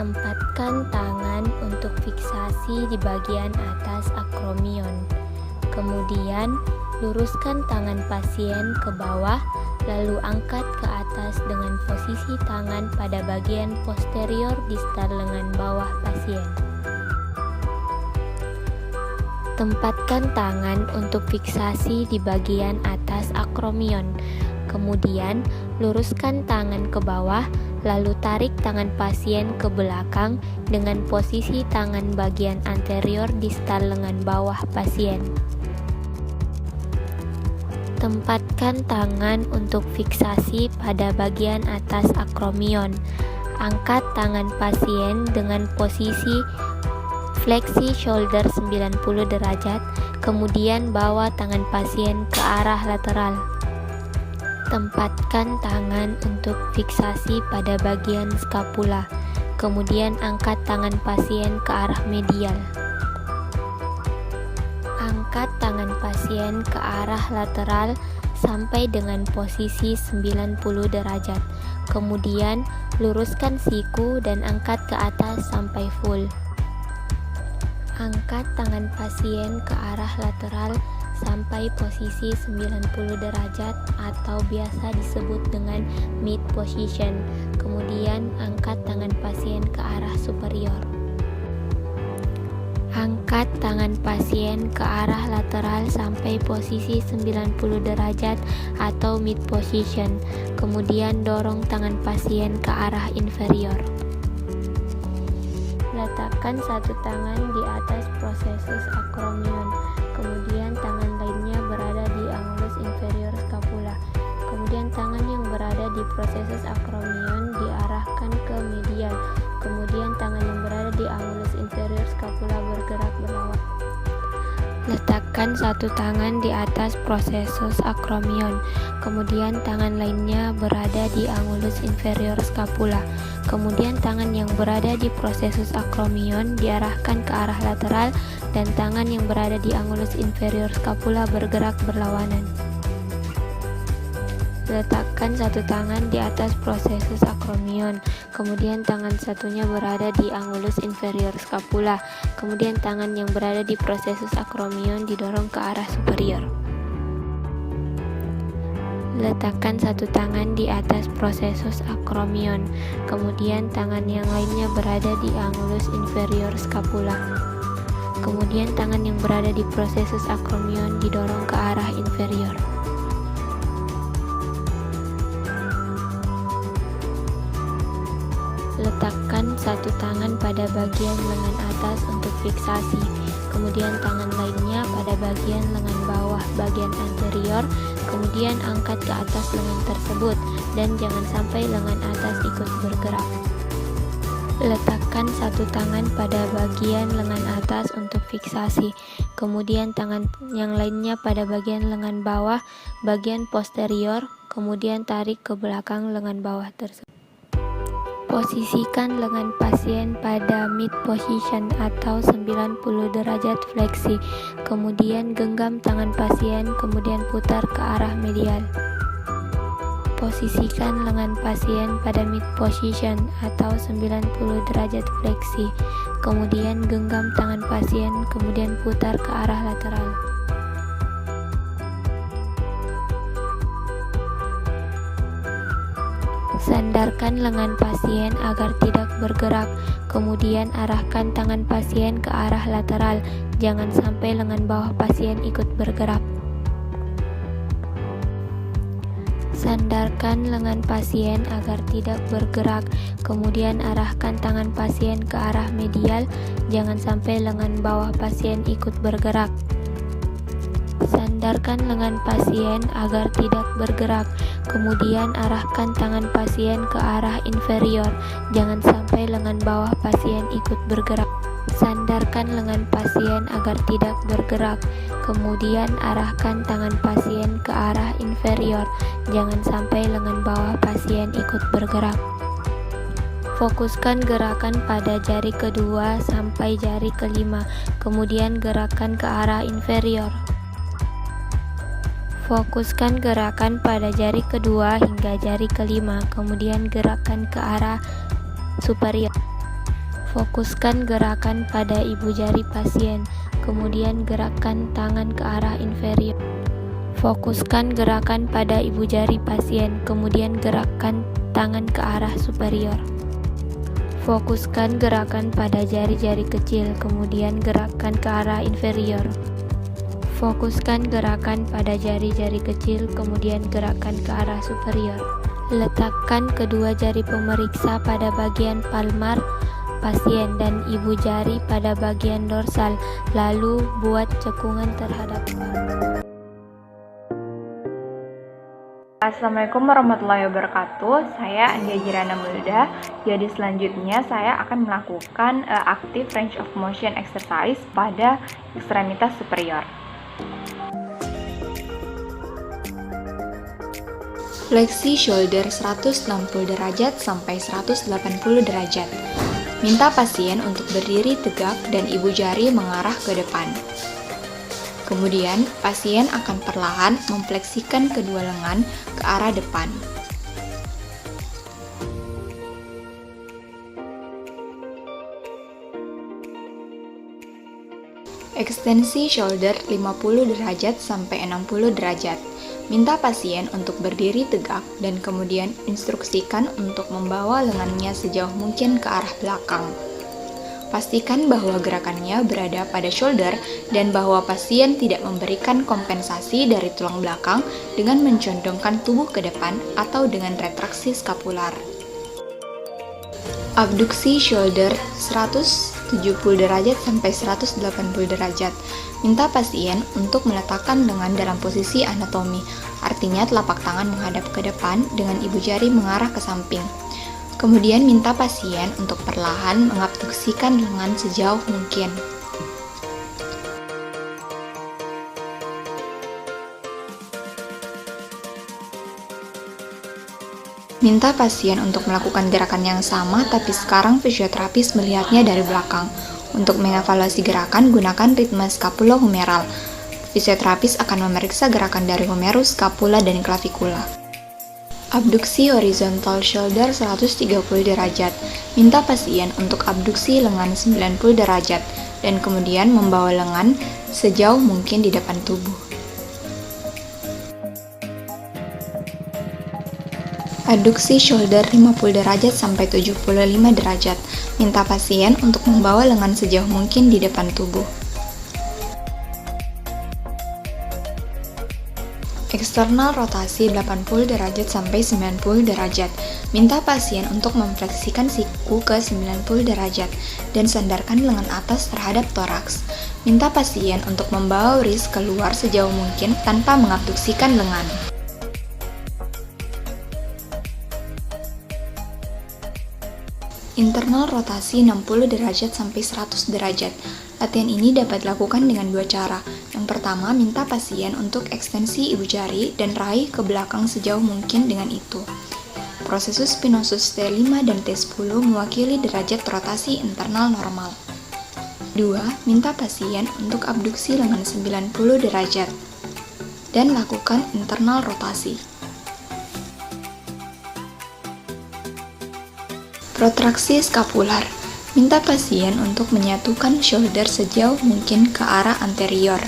Tempatkan tangan untuk fiksasi di bagian atas akromion. Kemudian, luruskan tangan pasien ke bawah, lalu angkat ke atas dengan posisi tangan pada bagian posterior distal lengan bawah pasien. Tempatkan tangan untuk fiksasi di bagian atas akromion. Kemudian, luruskan tangan ke bawah, lalu tarik tangan pasien ke belakang dengan posisi tangan bagian anterior distal lengan bawah pasien. Tempatkan tangan untuk fiksasi pada bagian atas akromion. Angkat tangan pasien dengan posisi fleksi shoulder 90 derajat, kemudian bawa tangan pasien ke arah lateral. Tempatkan tangan untuk fiksasi pada bagian skapula, kemudian angkat tangan pasien ke arah medial. Angkat tangan pasien ke arah lateral sampai dengan posisi 90 derajat. Kemudian luruskan siku dan angkat ke atas sampai full. Angkat tangan pasien ke arah lateral sampai posisi 90 derajat atau biasa disebut dengan mid position. Kemudian angkat tangan pasien ke arah superior. Angkat tangan pasien ke arah lateral sampai posisi 90 derajat atau mid position. Kemudian dorong tangan pasien ke arah inferior. Letakkan satu tangan di atas prosesus akromion, kemudian tangan lainnya berada di angulus inferior scapula. Kemudian tangan yang berada di prosesus akromion diarahkan ke medial. Kemudian tangan yang berada di angulus inferior scapula bergerak berlawanan. Letakkan satu tangan di atas prosesus akromion, kemudian tangan lainnya berada di angulus inferior scapula. Kemudian tangan yang berada di prosesus akromion diarahkan ke arah lateral dan tangan yang berada di angulus inferior scapula bergerak berlawanan. Letakkan satu tangan di atas prosesus akromion, kemudian tangan satunya berada di angulus inferior scapula. Kemudian tangan yang berada di prosesus akromion didorong ke arah superior. Letakkan satu tangan di atas prosesus akromion, kemudian tangan yang lainnya berada di angulus inferior scapula. Kemudian tangan yang berada di prosesus akromion didorong ke arah inferior. Letakkan satu tangan pada bagian lengan atas untuk fiksasi, kemudian tangan lainnya pada bagian lengan bawah bagian anterior, kemudian angkat ke atas lengan tersebut dan jangan sampai lengan atas ikut bergerak. Letakkan satu tangan pada bagian lengan atas untuk fiksasi, kemudian tangan yang lainnya pada bagian lengan bawah bagian posterior, kemudian tarik ke belakang lengan bawah tersebut. Posisikan lengan pasien pada mid position atau 90 derajat fleksi, kemudian genggam tangan pasien, kemudian putar ke arah medial. Posisikan lengan pasien pada mid position atau 90 derajat fleksi, kemudian genggam tangan pasien, kemudian putar ke arah lateral. Sandarkan lengan pasien agar tidak bergerak, kemudian arahkan tangan pasien ke arah lateral, jangan sampai lengan bawah pasien ikut bergerak. Sandarkan lengan pasien agar tidak bergerak, kemudian arahkan tangan pasien ke arah medial, jangan sampai lengan bawah pasien ikut bergerak. Sandarkan lengan pasien agar tidak bergerak, kemudian arahkan tangan pasien ke arah inferior, jangan sampai lengan bawah pasien ikut bergerak. Sandarkan lengan pasien agar tidak bergerak, kemudian arahkan tangan pasien ke arah inferior, jangan sampai lengan bawah pasien ikut bergerak. Fokuskan gerakan pada jari kedua sampai jari kelima, kemudian gerakan ke arah inferior. Fokuskan gerakan pada jari kedua hingga jari kelima, kemudian gerakan ke arah superior. Fokuskan gerakan pada ibu jari pasien, kemudian gerakkan tangan ke arah inferior. Fokuskan gerakan pada ibu jari pasien, kemudian gerakkan tangan ke arah superior. Fokuskan gerakan pada jari-jari kecil, kemudian gerakkan ke arah inferior. Fokuskan gerakan pada jari-jari kecil, kemudian gerakkan ke arah superior. Letakkan kedua jari pemeriksa pada bagian palmar pasien dan ibu jari pada bagian dorsal, lalu buat cekungan terhadap Assalamualaikum warahmatullahi wabarakatuh. Saya Andia Jirana Mulda. Jadi selanjutnya saya akan melakukan active range of motion exercise pada ekstremitas superior. Fleksi shoulder 160 derajat sampai 180 derajat. Minta pasien untuk berdiri tegak dan ibu jari mengarah ke depan. Kemudian, pasien akan perlahan memfleksikan kedua lengan ke arah depan. Ekstensi shoulder 50 derajat sampai 60 derajat. Minta pasien untuk berdiri tegak dan kemudian instruksikan untuk membawa lengannya sejauh mungkin ke arah belakang. Pastikan bahwa gerakannya berada pada shoulder dan bahwa pasien tidak memberikan kompensasi dari tulang belakang dengan mencondongkan tubuh ke depan atau dengan retraksi skapular. Abduksi shoulder 170 derajat sampai 180 derajat. Minta pasien untuk meletakkan lengan dalam posisi anatomi, artinya telapak tangan menghadap ke depan dengan ibu jari mengarah ke samping. Kemudian minta pasien untuk perlahan mengabduksikan lengan sejauh mungkin. Minta pasien untuk melakukan gerakan yang sama, tapi sekarang fisioterapis melihatnya dari belakang. Untuk mengevaluasi gerakan, gunakan ritme scapulohumeral. Fisioterapis akan memeriksa gerakan dari humerus, scapula, dan clavikula. Abduksi horizontal shoulder 130 derajat. Minta pasien untuk abduksi lengan 90 derajat dan kemudian membawa lengan sejauh mungkin di depan tubuh. Adduksi shoulder 50 derajat sampai 75 derajat. Minta pasien untuk membawa lengan sejauh mungkin di depan tubuh. Eksternal rotasi 80 derajat sampai 90 derajat. Minta pasien untuk memfleksikan siku ke 90 derajat dan sandarkan lengan atas terhadap toraks. Minta pasien untuk membawa wrist keluar sejauh mungkin tanpa mengabduksikan lengan. Internal rotasi 60 derajat sampai 100 derajat. Latihan ini dapat dilakukan dengan dua cara. Yang pertama, minta pasien untuk ekstensi ibu jari dan raih ke belakang sejauh mungkin dengan itu. Prosesus spinosus T5 dan T10 mewakili derajat rotasi internal normal. 2. Minta pasien untuk abduksi lengan 90 derajat dan lakukan internal rotasi. Protraksi skapular. Minta pasien untuk menyatukan shoulder sejauh mungkin ke arah anterior.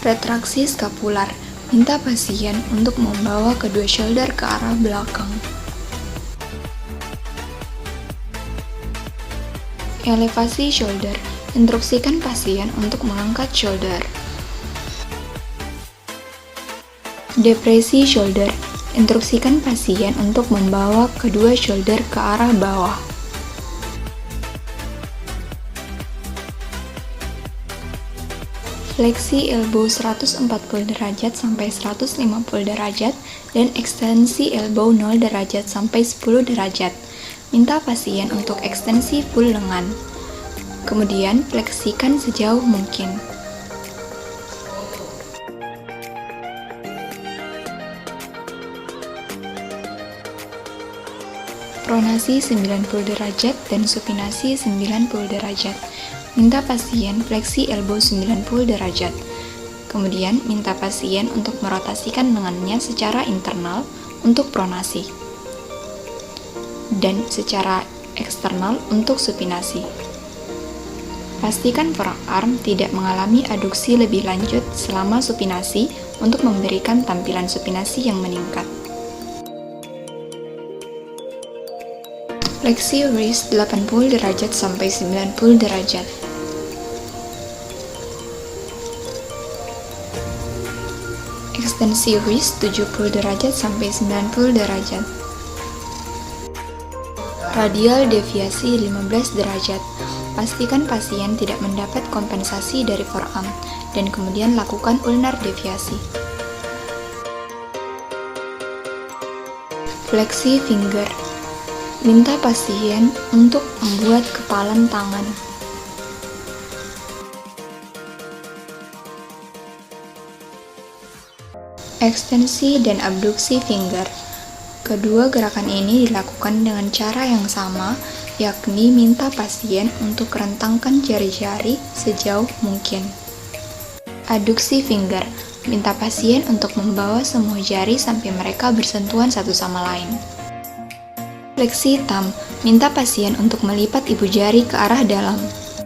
Retraksi skapular. Minta pasien untuk membawa kedua shoulder ke arah belakang. Elevasi shoulder. Instruksikan pasien untuk mengangkat shoulder. Depresi shoulder. Instruksikan pasien untuk membawa kedua shoulder ke arah bawah. Fleksi elbow 140 derajat sampai 150 derajat dan ekstensi elbow 0 derajat sampai 10 derajat. Minta pasien untuk ekstensi full lengan. Kemudian fleksikan sejauh mungkin. Pronasi 90 derajat dan supinasi 90 derajat. Minta pasien fleksi elbow 90 derajat. Kemudian minta pasien untuk merotasikan lengannya secara internal untuk pronasi. dan secara eksternal untuk supinasi. Pastikan forearm tidak mengalami aduksi lebih lanjut selama supinasi untuk memberikan tampilan supinasi yang meningkat. Fleksi wrist 80 derajat sampai 90 derajat. Ekstensi wrist 70 derajat sampai 90 derajat. Radial deviasi 15 derajat. Pastikan pasien tidak mendapat kompensasi dari forearm dan kemudian lakukan ulnar deviasi. Fleksi finger. Minta pasien untuk membuat kepalan tangan. Ekstensi dan abduksi finger. Kedua gerakan ini dilakukan dengan cara yang sama, yakni minta pasien untuk rentangkan jari-jari sejauh mungkin. Aduksi finger. Minta pasien untuk membawa semua jari sampai mereka bersentuhan satu sama lain. Fleksi thumb. Minta pasien untuk melipat ibu jari ke arah dalam.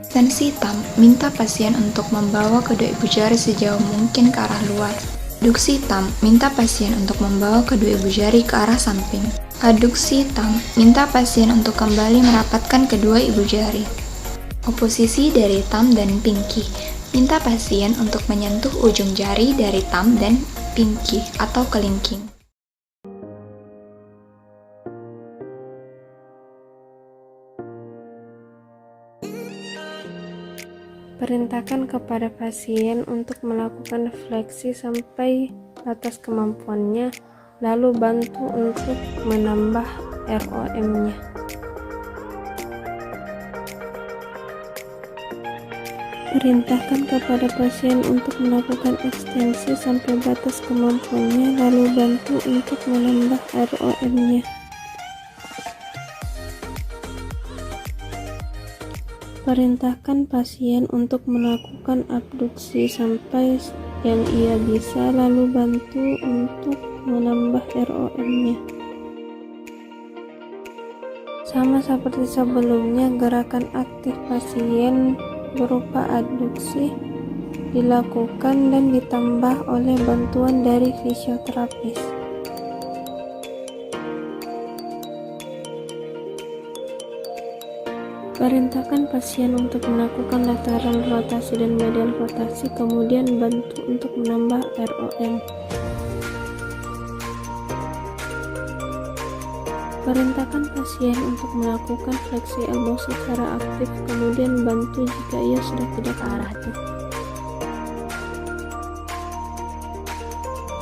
Ekstensi thumb. Minta pasien untuk membawa kedua ibu jari sejauh mungkin ke arah luar. Abduksi thumb. Minta pasien untuk membawa kedua ibu jari ke arah samping. Aduksi thumb. Minta pasien untuk kembali merapatkan kedua ibu jari. Oposisi dari thumb dan pinky. Minta pasien untuk menyentuh ujung jari dari thumb dan pinky atau kelingking. Perintahkan kepada pasien untuk melakukan fleksi sampai batas kemampuannya, lalu bantu untuk menambah ROM-nya. Perintahkan kepada pasien untuk melakukan ekstensi sampai batas kemampuannya, lalu bantu untuk menambah ROM-nya. Perintahkan pasien untuk melakukan abduksi sampai yang ia bisa, lalu bantu untuk menambah ROM-nya. Sama seperti sebelumnya, gerakan aktif pasien berupa adduksi dilakukan dan ditambah oleh bantuan dari fisioterapis. Perintahkan pasien untuk melakukan lateral rotasi dan medial rotasi, kemudian bantu untuk menambah ROM. Perintahkan pasien untuk melakukan fleksi elbow secara aktif, kemudian bantu jika ia sudah tidak ke arah itu.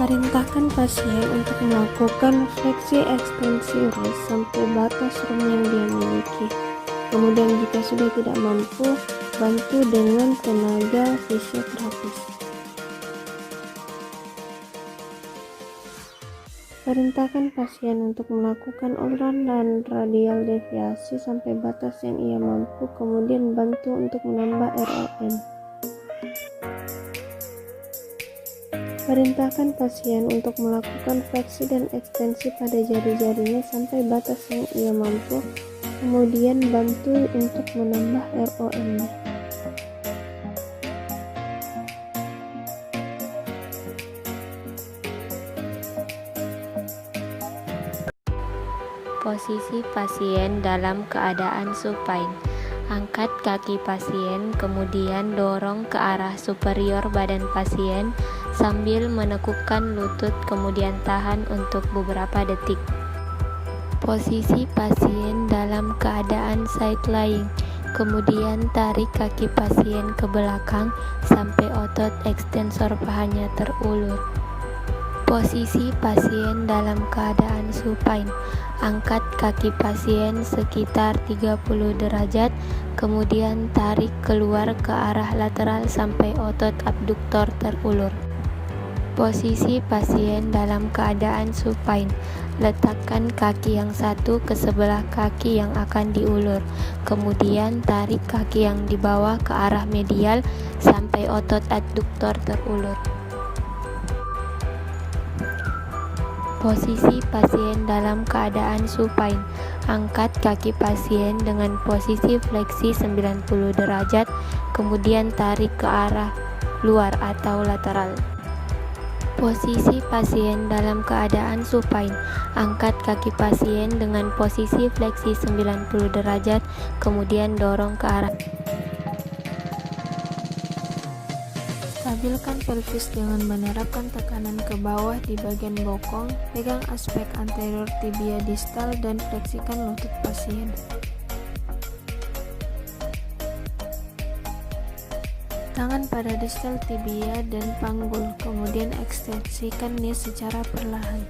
Perintahkan pasien untuk melakukan fleksi ekstensi wrist sampai batas room yang dia miliki. Kemudian jika sudah tidak mampu, bantu dengan tenaga fisioterapis. Perintahkan pasien untuk melakukan ulnar dan radial deviasi sampai batas yang ia mampu, kemudian bantu untuk menambah ROM. Perintahkan pasien untuk melakukan fleksi dan ekstensi pada jari-jarinya sampai batas yang ia mampu, kemudian bantu untuk menambah ROM-nya. Posisi pasien dalam keadaan supine. Angkat kaki pasien, kemudian dorong ke arah superior badan pasien sambil menekukkan lutut, kemudian tahan untuk beberapa detik. Posisi pasien dalam keadaan side lying, kemudian tarik kaki pasien ke belakang sampai otot ekstensor pahanya terulur. Posisi pasien dalam keadaan supine. Angkat kaki pasien sekitar 30 derajat, kemudian tarik keluar ke arah lateral sampai otot abduktor terulur. Posisi pasien dalam keadaan supine. Letakkan kaki yang satu ke sebelah kaki yang akan diulur, kemudian tarik kaki yang di bawah ke arah medial sampai otot adduktor terulur. Posisi pasien dalam keadaan supine. Angkat kaki pasien dengan posisi fleksi 90 derajat, kemudian tarik ke arah luar atau lateral. Posisi pasien dalam keadaan supine. Angkat kaki pasien dengan posisi fleksi 90 derajat, kemudian dorong ke arah. Stabilkan pelvis dengan menerapkan tekanan ke bawah di bagian bokong, pegang aspek anterior tibia distal dan fleksikan lutut pasien. Tangan pada distal tibia dan panggul, kemudian ekstensikan knee secara perlahan.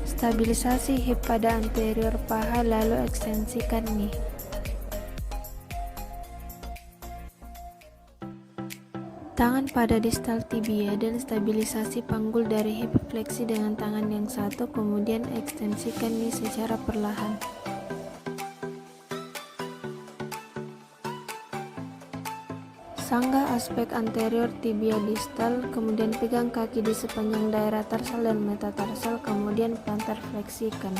Stabilisasi hip pada anterior paha lalu ekstensikan knee. Tangan pada distal tibia dan stabilisasi panggul dari hip, fleksi dengan tangan yang satu, kemudian ekstensikan knee secara perlahan. Sanggah aspek anterior tibia distal, kemudian pegang kaki di sepanjang daerah tarsal dan metatarsal, kemudian plantar fleksikan.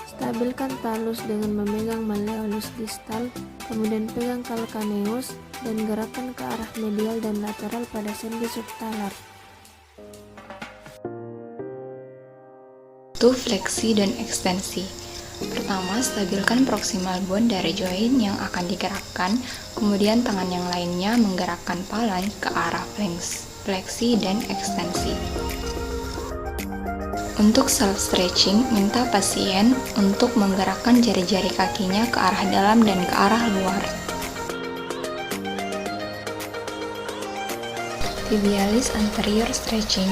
Stabilkan talus dengan memegang malleolus distal, kemudian pegang calcaneus dan gerakan ke arah medial dan lateral pada sendi subtalar. Fleksi dan ekstensi. Pertama, stabilkan proximal bone dari joint yang akan digerakkan, kemudian tangan yang lainnya menggerakkan palai ke arah fleksi dan ekstensi. Untuk self stretching, minta pasien untuk menggerakkan jari-jari kakinya ke arah dalam dan ke arah luar. Tibialis anterior stretching.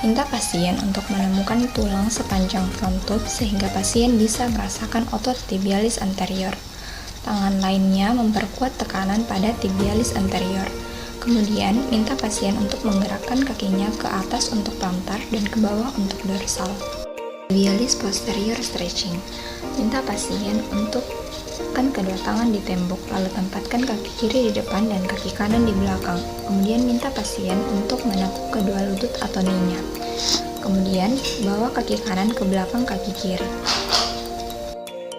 Minta pasien untuk menemukan tulang sepanjang front tooth sehingga pasien bisa merasakan otot tibialis anterior. Tangan lainnya memperkuat tekanan pada tibialis anterior. Kemudian, minta pasien untuk menggerakkan kakinya ke atas untuk plantar dan ke bawah untuk dorsal. Tibialis posterior stretching. Minta pasien untuk tekan kedua tangan di tembok, lalu tempatkan kaki kiri di depan dan kaki kanan di belakang. Kemudian minta pasien untuk menekuk kedua lutut atau knee-nya. Kemudian, bawa kaki kanan ke belakang kaki kiri.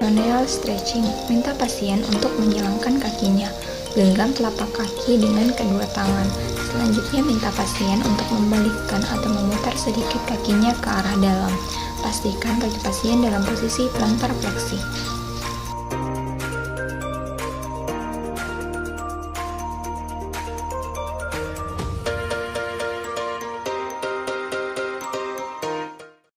Peroneal stretching. Minta pasien untuk menyilangkan kakinya. Genggam telapak kaki dengan kedua tangan. Selanjutnya minta pasien untuk membalikkan atau memutar sedikit kakinya ke arah dalam. Pastikan kaki pasien dalam posisi plantar fleksi.